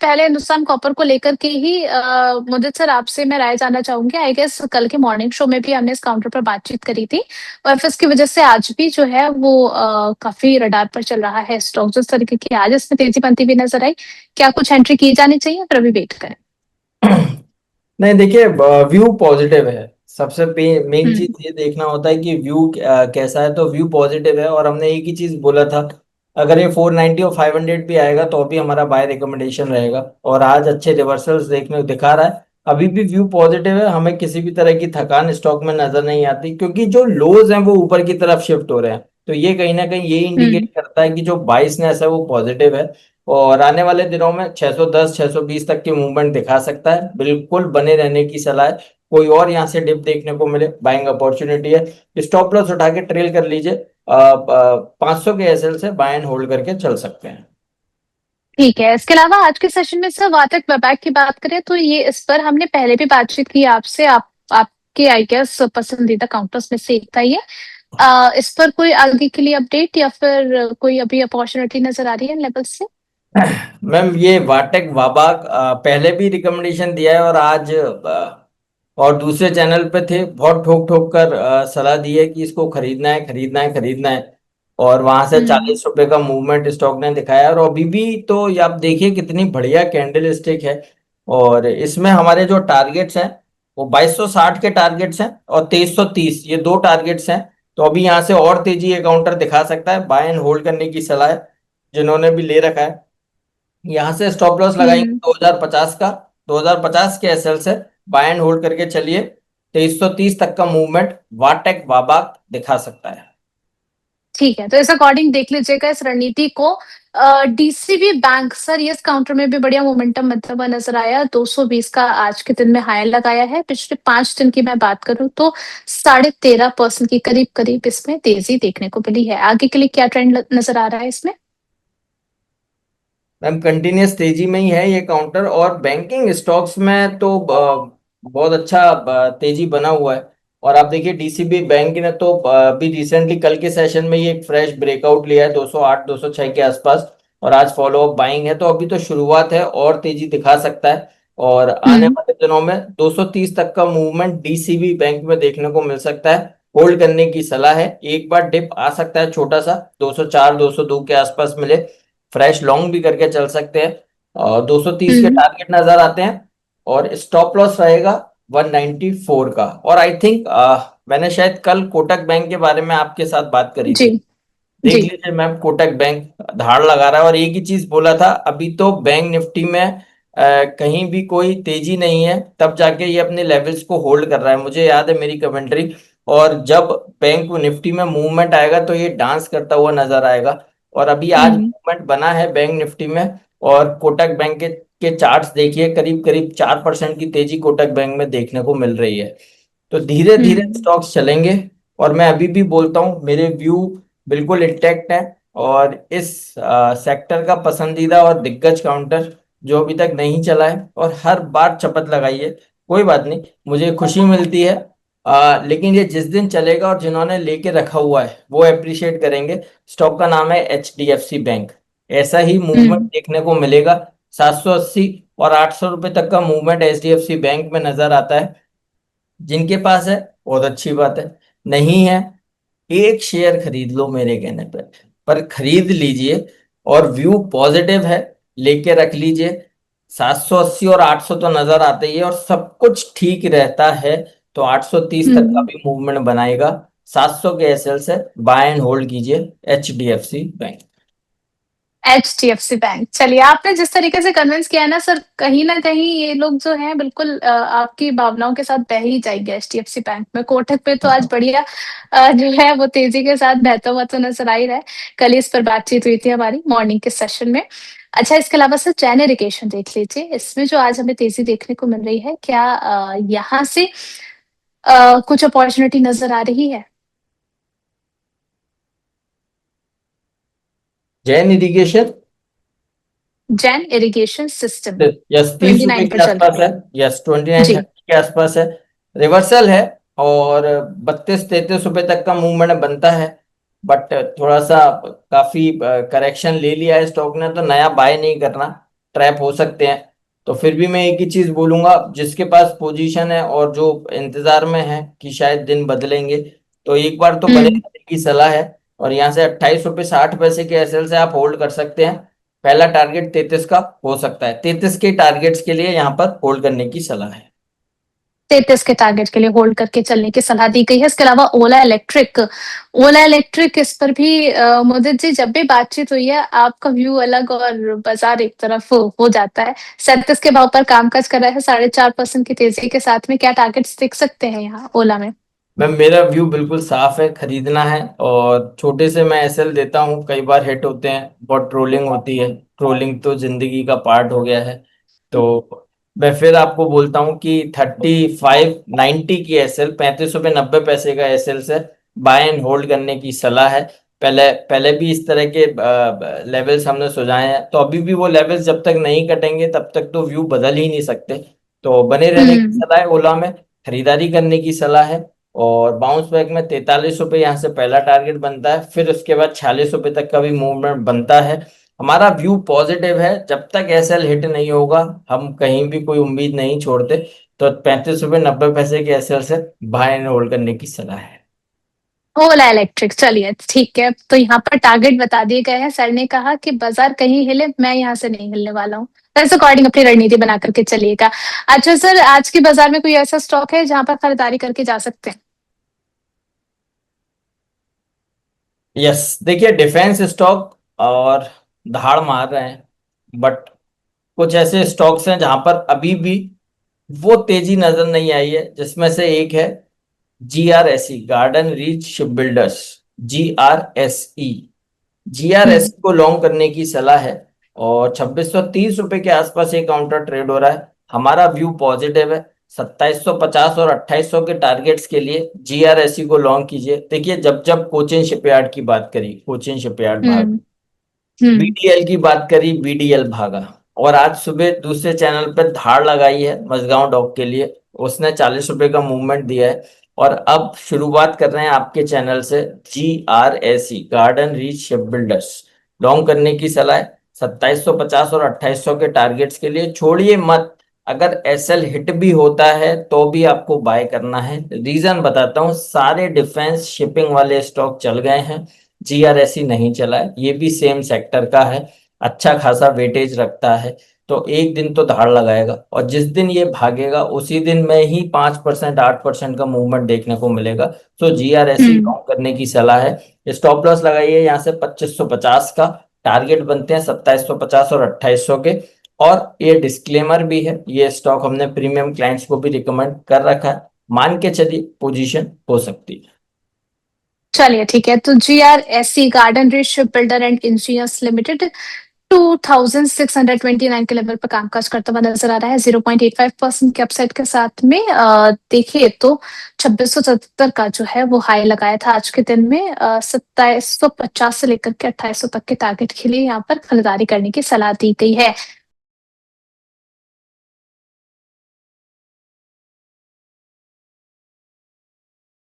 पहले हिंदुस्तान कॉपर को लेकर के ही मुझे सर आपसे मैं राय जानना चाहूंगी। आई गेस कल के मॉर्निंग शो में भी हमने इस काउंटर पर बातचीत करी थी और फिर इसकी वजह से आज भी जो है वो काफी रडार पर चल रहा है स्टॉक। जिस तरीके की आज इसमें तेजी बनती हुई नजर आई, क्या कुछ एंट्री की जानी चाहिए, फिर अभी वेट करें? नहीं, देखिए, व्यू पॉजिटिव है। सबसे मेन हम्म। चीज ये देखना होता है कि व्यू कैसा है। तो व्यू पॉजिटिव है, और हमने एक ही चीज बोला था, अगर ये 490 और 500 भी आएगा तो भी हमारा बाय रिकमेंडेशन रहेगा। और आज अच्छे रिवर्सल्स देखने को दिखा रहा है। अभी भी व्यू पॉजिटिव है, हमें किसी भी तरह की थकान स्टॉक में नजर नहीं आती, क्योंकि जो लोज हैं वो ऊपर की तरफ शिफ्ट हो रहे हैं। तो ये कहीं ना कहीं ये हम्म। इंडिकेट करता है कि जो बाइसनेस है वो पॉजिटिव है। और आने वाले दिनों में 610 620 तक की मूवमेंट दिखा सकता है। बिल्कुल बने रहने की सलाह है। कोई और यहाँ से डिप देखने को मिले, बाइंग अपॉर्चुनिटी है। स्टॉप लॉस उठा के ट्रेल कर लीजिए। 500 के एसएल से बाय एंड होल्ड करके चल सकते हैं। ठीक है। इसके अलावा आज के सेशन में सर वाटक वेबैक की बात करें तो ये इस पर हमने पहले भी बातचीत की आपसे। आपके आई गेस पसंदीदा काउंटर्स में से एक था ये। इस पर कोई आगे के लिए अपडेट या फिर कोई अभी अपॉर्चुनिटी नजर आ रही है लेवल से? मैम, ये वाटेक वाबाक पहले भी रिकमेंडेशन दिया है, और आज और दूसरे चैनल पे थे, बहुत ठोक ठोक कर सलाह दी है कि इसको खरीदना है, खरीदना है, खरीदना है। और वहां से हम्म। 40 रुपए का मूवमेंट स्टॉक ने दिखाया, और अभी भी तो ये आप देखिए कितनी बढ़िया कैंडल स्टिक है। और इसमें हमारे जो टारगेट्स हैं वो 2260 के टारगेट्स हैं, और 2330, ये दो टारगेट्स हैं। तो अभी यहाँ से और तेजी ये काउंटर दिखा सकता है। बाय एंड होल्ड करने की सलाह है जिन्होंने भी ले रखा है। यहाँ से स्टॉप लॉस लगाएंगे हम्म। 2050 का। 2050 के एसएल से बाय एंड होल्ड करके चलिए। 2330 तक का मूवमेंट वाटेक वाबाक दिखा सकता है। ठीक है, तो इस अकॉर्डिंग देख लीजिएगा इस रणनीति को। डीसीबी बैंक सर ये इस काउंटर में भी बढ़िया मोमेंटम बनता हुआ नजर आया। 220 का आज के दिन में हाई लगाया है। पिछले 5 दिन की मैं बात करूं तो 13.5% की करीब करीब इसमें तेजी देखने को मिली है। आगे के लिए क्या ट्रेंड नजर आ रहा है इसमें? मैम, कंटिन्यूस तेजी में ही है ये काउंटर, और बैंकिंग स्टॉक्स में तो बहुत अच्छा तेजी बना हुआ है। और आप देखिए डीसीबी बैंक ने तो अभी रिसेंटली कल के सेशन में ही एक फ्रेश ब्रेकआउट लिया है 208 206 के आसपास। और आज फॉलो अप बाइंग है, तो अभी तो शुरुआत है, और तेजी दिखा सकता है। और आने हम्म। वाले दिनों में 230 तक का मूवमेंट डीसीबी बैंक में देखने को मिल सकता है। होल्ड करने की सलाह है। एक बार डिप आ सकता है छोटा सा, 204 202 के आसपास मिले, फ्रेश लॉन्ग भी करके चल सकते हैं। और 230 के हम्म। टारगेट नजर आते हैं। और स्टॉप लॉस रहेगा 194 का। और आई थिंक मैंने शायद कल कोटक बैंक के बारे में आपके साथ बात करी जी। थी। देख जी। लीजिए मैम, कोटक बैंक धाड़ लगा रहा है, और एक ही चीज बोला था, अभी तो बैंक निफ्टी में कहीं भी कोई तेजी नहीं है, तब जाके ये अपने लेवल्स को होल्ड कर रहा है। मुझे याद है मेरी कमेंट्री। और जब बैंक निफ्टी में मूवमेंट आएगा तो ये डांस करता हुआ नजर आएगा। और अभी आज हम्म। मूवमेंट बना है बैंक निफ्टी में। और कोटक बैंक के चार्ट्स देखिए, करीब करीब 4% की तेजी कोटक बैंक में देखने को मिल रही है। तो धीरे धीरे हम्म। स्टॉक्स चलेंगे। और मैं अभी भी बोलता हूँ, मेरे व्यू बिल्कुल इंटैक्ट है। और इस सेक्टर का पसंदीदा और दिग्गज काउंटर जो अभी तक नहीं चला है, और हर बार शपथ लगाई है, कोई बात नहीं, मुझे खुशी मिलती है। लेकिन ये जिस दिन चलेगा और जिन्होंने लेके रखा हुआ है वो अप्रिशिएट करेंगे। स्टॉक का नाम है एचडीएफसी बैंक। ऐसा ही मूवमेंट हम्म। देखने को मिलेगा। 780 और 800 रुपए तक का मूवमेंट एचडीएफसी बैंक में नजर आता है। जिनके पास है बहुत अच्छी बात है, नहीं है एक शेयर खरीद लो मेरे कहने पर खरीद लीजिए। और व्यू पॉजिटिव है, लेके रख लीजिए। 780 और 800 तो नजर आते ही है, और सब कुछ ठीक रहता है तो 830 तक का हम्म। भी मूवमेंट बनाएगा। 700 के एसएल से बाय एंड होल्ड कीजिए एचडीएफसी बैंक। HDFC बैंक, चलिए आपने जिस तरीके से कन्विंस किया है ना सर, कहीं ना कहीं ये लोग जो हैं बिल्कुल आपकी भावनाओं के साथ बह ही जाएंगे HDFC बैंक में। कोटक पे तो आज बढ़िया जो है वो तेजी के साथ बहता हुआ तो नजर आ ही रहा है। कल इस पर बातचीत हुई थी हमारी मॉर्निंग के सेशन में। अच्छा, इसके अलावा सर चैन इरिगेशन देख लीजिए। इसमें जो आज हमें तेजी देखने को मिल रही है, क्या यहाँ से कुछ अपॉर्चुनिटी नजर आ रही है? Jain irrigation. Jain irrigation system yes, 30 रुपए 29 के पर चल रहा आसपास है। यस, ट्वेंटी है नाइन जी। थर्टी के आसपास है। रिवर्सल है। और 32 33 रुपए तक का मूवमेंट बनता है। बट थोड़ा सा काफी करेक्शन ले लिया है स्टॉक ने, तो नया बाय नहीं करना। ट्रैप हो सकते हैं। तो फिर भी मैं एक ही चीज बोलूंगा, जिसके पास पोजीशन है और जो इंतजार में है कि शायद दिन बदलेंगे, तो एक बार तो बने हम्म। रहने की सलाह है। और यहाँ से 28 रुपये 60 पैसे के एसएल से आप होल्ड कर सकते हैं। पहला टारगेट 33 का हो सकता है, 33 के टारगेट्स के लिए यहाँ पर होल्ड करने की सलाह है। 33 के टारगेट के लिए होल्ड करके चलने की सलाह दी गई है। इसके अलावा ओला इलेक्ट्रिक इस पर भी मुदित जी जब भी बातचीत हुई है आपका व्यू अलग और बाजार एक तरफ हो जाता है। 37 के भाव पर कामकाज कर रहा है, 4.5% की तेजी के साथ में। क्या टारगेट्स दिख सकते हैं यहाँ ओला में? मैम मेरा व्यू बिल्कुल साफ है, खरीदना है। और छोटे से मैं एसएल देता हूँ, कई बार हिट होते हैं, बहुत ट्रोलिंग होती है, ट्रोलिंग तो जिंदगी का पार्ट हो गया है। तो मैं फिर आपको बोलता हूँ कि 3590 की एसएल, 35 रुपये 90 पैसे का एसएल से बाय एंड होल्ड करने की सलाह है। पहले पहले भी इस तरह के लेवल्स हमने सुझाए हैं, तो अभी भी वो लेवल्स जब तक नहीं कटेंगे तब तक तो व्यू बदल ही नहीं सकते। तो बने रहने की हम्म। सलाह है ओला में, खरीदारी करने की सलाह है। और बाउंस बैक में 43 रुपये यहाँ से पहला टारगेट बनता है, फिर उसके बाद 46 रुपये तक का भी मूवमेंट बनता है। हमारा व्यू पॉजिटिव है, जब तक एसएल हिट नहीं होगा हम कहीं भी कोई उम्मीद नहीं छोड़ते। तो 35 रुपये 90 पैसे के एसएल से बाय एंड होल्ड करने की सलाह है। ओला इलेक्ट्रिक, चलिए ठीक है। तो यहाँ पर टारगेट बता दिए गए हैं। सर ने कहा कि बाजार कहीं हिले, मैं यहाँ से नहीं हिलने वाला हूँ। तो इस अकॉर्डिंग अपनी रणनीति बना करके चलिएगा। अच्छा सर, आज के बाजार में कोई ऐसा स्टॉक है जहां पर खरीदारी करके जा सकते हैं? यस, देखिए डिफेंस स्टॉक और धाड़ मार रहे हैं, बट कुछ ऐसे स्टॉक्स हैं जहां पर अभी भी वो तेजी नजर नहीं आई है, जिसमें से एक है GRSE, Garden Reach shipbuilders. GRSE, हम्म। जीआरएसई को लॉन्ग करने की सलाह है। और 2630 रुपए के आसपास एक काउंटर ट्रेड हो रहा है। हमारा व्यू पॉजिटिव है, 2750 और 2800 के टारगेट्स के लिए जीआरएसई को लॉन्ग कीजिए। देखिए जब जब कोचिन शिपयार्ड की बात करी, कोचिन शिपयार्ड भाग, हम्म। हम्म। बीडीएल की बात करी, बीडीएल भागा। और आज सुबह दूसरे चैनल पे धाड़ लगाई है मजगांव डॉक के लिए, उसने 40 रुपए का मूवमेंट दिया है। और अब शुरुआत कर रहे हैं आपके चैनल से GRSE, Garden Reach shipbuilders, long करने की सलाह है। 2750 और 2800 के टारगेट्स के लिए छोड़िए मत। अगर एसएल हिट भी होता है तो भी आपको बाय करना है। रीजन बताता हूँ, सारे डिफेंस शिपिंग वाले स्टॉक चल गए हैं, जीआरएसई नहीं चला है। ये भी सेम सेक्टर का है, अच्छा खासा वेटेज रखता है। तो एक दिन तो धाड़ लगाएगा, और जिस दिन ये भागेगा उसी दिन में ही 5% 8% का मूवमेंट देखने को मिलेगा। तो जीआरएसई हम्म। लॉन्ग करने की सलाह है। स्टॉप लॉस लगाइए यहाँ से 2550 का, टारगेट बनते हैं 2750 और 2800 के। और ये डिस्क्लेमर भी है, ये स्टॉक हमने प्रीमियम क्लाइंट्स को भी रिकमेंड कर रखा है, मान के चलिए पोजीशन हो सकती है। चलिए ठीक है। तो GRSC, garden Reach ship builder and engineers limited, 2629 के लेवल पर कामकाज करता हुआ नजर आ रहा है। 0.85% के अपसाइड के साथ में देखिए तो 2677 का जो है वो हाई लगाया था आज के दिन में। 2750 से लेकर के 2800 तक के टारगेट के लिए यहाँ पर खरीदारी करने की सलाह दी गई है।